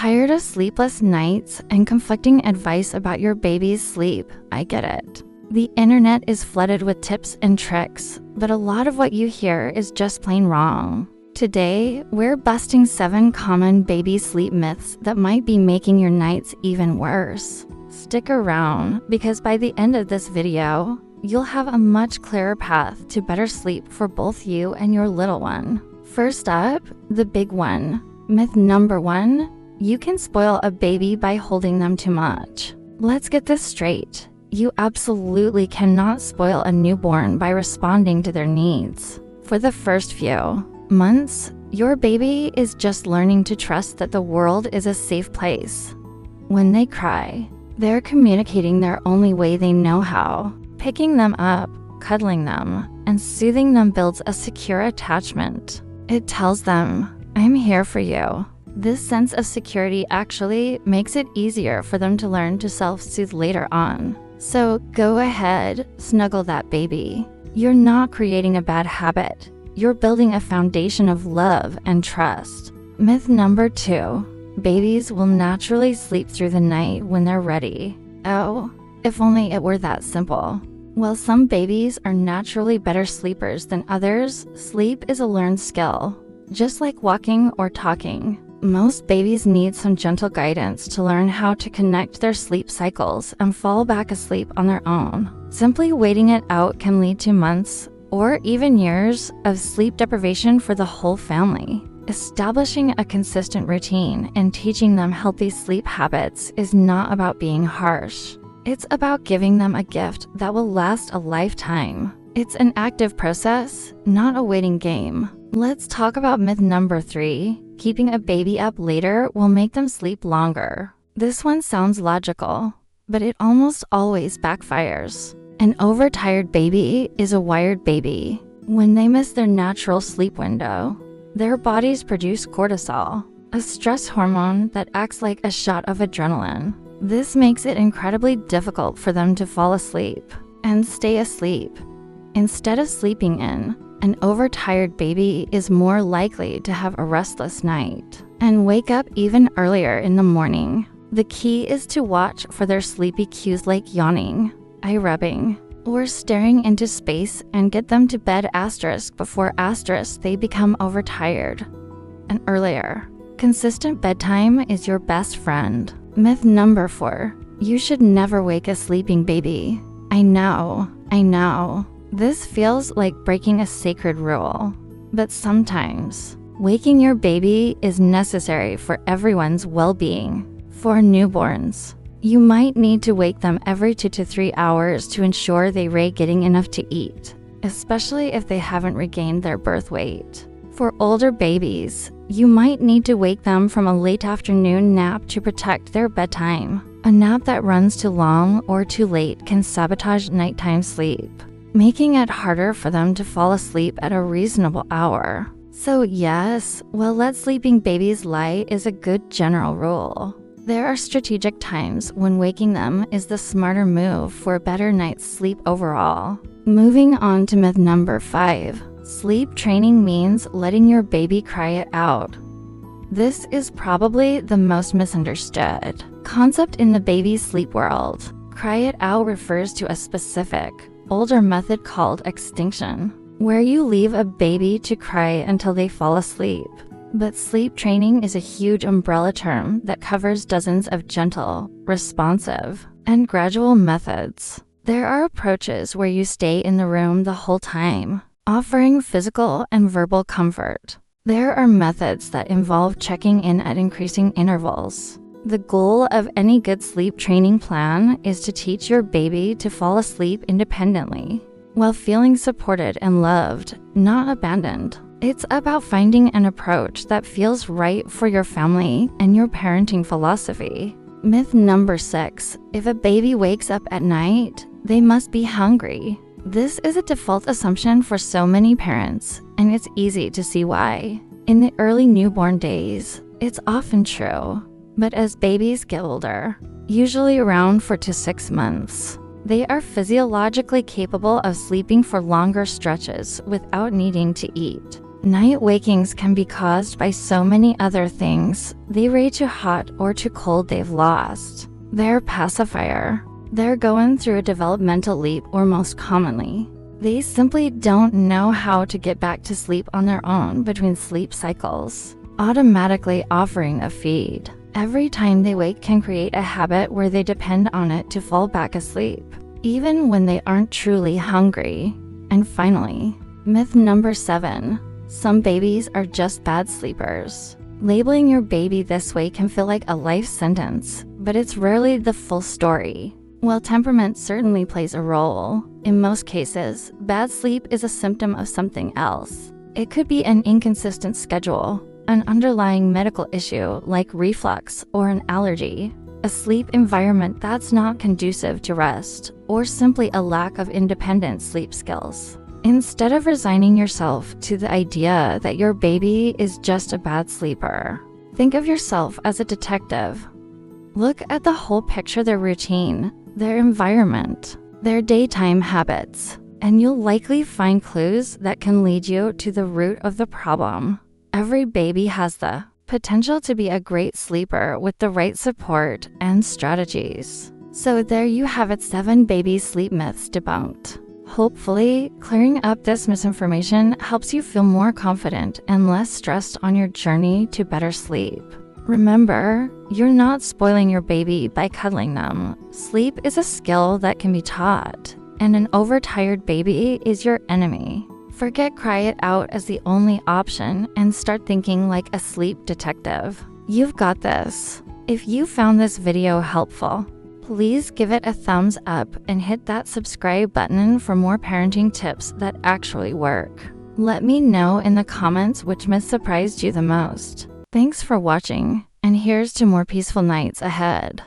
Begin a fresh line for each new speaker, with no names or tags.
Tired of sleepless nights and conflicting advice about your baby's sleep? I get it. The internet is flooded with tips and tricks, but a lot of what you hear is just plain wrong. Today, we're busting 7 common baby sleep myths that might be making your nights even worse. Stick around, because by the end of this video, you'll have a much clearer path to better sleep for both you and your little one. First up, the big one. Myth number 1. You can spoil a baby by holding them too much. Let's get this straight. You absolutely cannot spoil a newborn by responding to their needs. For the first few months, your baby is just learning to trust that the world is a safe place. When they cry, they're communicating their only way they know how. Picking them up, cuddling them, and soothing them builds a secure attachment. It tells them, "I'm here for you." This sense of security actually makes it easier for them to learn to self-soothe later on. So go ahead, snuggle that baby. You're not creating a bad habit. You're building a foundation of love and trust. Myth number 2. Babies will naturally sleep through the night when they're ready. Oh, if only it were that simple. While some babies are naturally better sleepers than others, sleep is a learned skill. Just like walking or talking, most babies need some gentle guidance to learn how to connect their sleep cycles and fall back asleep on their own. Simply waiting it out can lead to months or even years of sleep deprivation for the whole family. Establishing a consistent routine and teaching them healthy sleep habits is not about being harsh. It's about giving them a gift that will last a lifetime. It's an active process, not a waiting game. Let's talk about myth number 3. Keeping a baby up later will make them sleep longer. This one sounds logical, but it almost always backfires. An overtired baby is a wired baby. When they miss their natural sleep window, their bodies produce cortisol, a stress hormone that acts like a shot of adrenaline. This makes it incredibly difficult for them to fall asleep and stay asleep. Instead of sleeping in, an overtired baby is more likely to have a restless night and wake up even earlier in the morning. The key is to watch for their sleepy cues like yawning, eye rubbing, or staring into space and get them to bed before they become overtired. And earlier, consistent bedtime is your best friend. Myth number 4. You should never wake a sleeping baby. I know. This feels like breaking a sacred rule, but sometimes waking your baby is necessary for everyone's well-being. For newborns, you might need to wake them every 2 to 3 hours to ensure they're getting enough to eat, especially if they haven't regained their birth weight. For older babies, you might need to wake them from a late afternoon nap to protect their bedtime. A nap that runs too long or too late can sabotage nighttime sleep, making it harder for them to fall asleep at a reasonable hour. So yes, while let sleeping babies lie is a good general rule, there are strategic times when waking them is the smarter move for a better night's sleep overall. Moving on to myth number 5. Sleep training means letting your baby cry it out. This is probably the most misunderstood concept in the baby sleep world. Cry it out refers to a specific, older method called extinction, where you leave a baby to cry until they fall asleep. But sleep training is a huge umbrella term that covers dozens of gentle, responsive, and gradual methods. There are approaches where you stay in the room the whole time, offering physical and verbal comfort. There are methods that involve checking in at increasing intervals. The goal of any good sleep training plan is to teach your baby to fall asleep independently, while feeling supported and loved, not abandoned. It's about finding an approach that feels right for your family and your parenting philosophy. Myth number 6. If a baby wakes up at night, they must be hungry. This is a default assumption for so many parents, and it's easy to see why. In the early newborn days, it's often true, but as babies get older, usually around 4 to 6 months, they are physiologically capable of sleeping for longer stretches without needing to eat. Night wakings can be caused by so many other things. They way too hot or too cold they've lost their pacifier. They're going through a developmental leap, or most commonly, they simply don't know how to get back to sleep on their own between sleep cycles. Automatically offering a feed every time they wake can create a habit where they depend on it to fall back asleep, even when they aren't truly hungry. And finally, myth number 7. Some babies are just bad sleepers. Labeling your baby this way can feel like a life sentence, but it's rarely the full story. While temperament certainly plays a role, in most cases, bad sleep is a symptom of something else. It could be an inconsistent schedule, an underlying medical issue like reflux or an allergy, a sleep environment that's not conducive to rest, or simply a lack of independent sleep skills. Instead of resigning yourself to the idea that your baby is just a bad sleeper, think of yourself as a detective. Look at the whole picture: their routine, their environment, their daytime habits, and you'll likely find clues that can lead you to the root of the problem. Every baby has the potential to be a great sleeper with the right support and strategies. So there you have it, 7 baby sleep myths debunked. Hopefully, clearing up this misinformation helps you feel more confident and less stressed on your journey to better sleep. Remember, you're not spoiling your baby by cuddling them. Sleep is a skill that can be taught, and an overtired baby is your enemy. Forget cry it out as the only option and start thinking like a sleep detective. You've got this. If you found this video helpful, please give it a thumbs up and hit that subscribe button for more parenting tips that actually work. Let me know in the comments which myth surprised you the most. Thanks for watching, and here's to more peaceful nights ahead.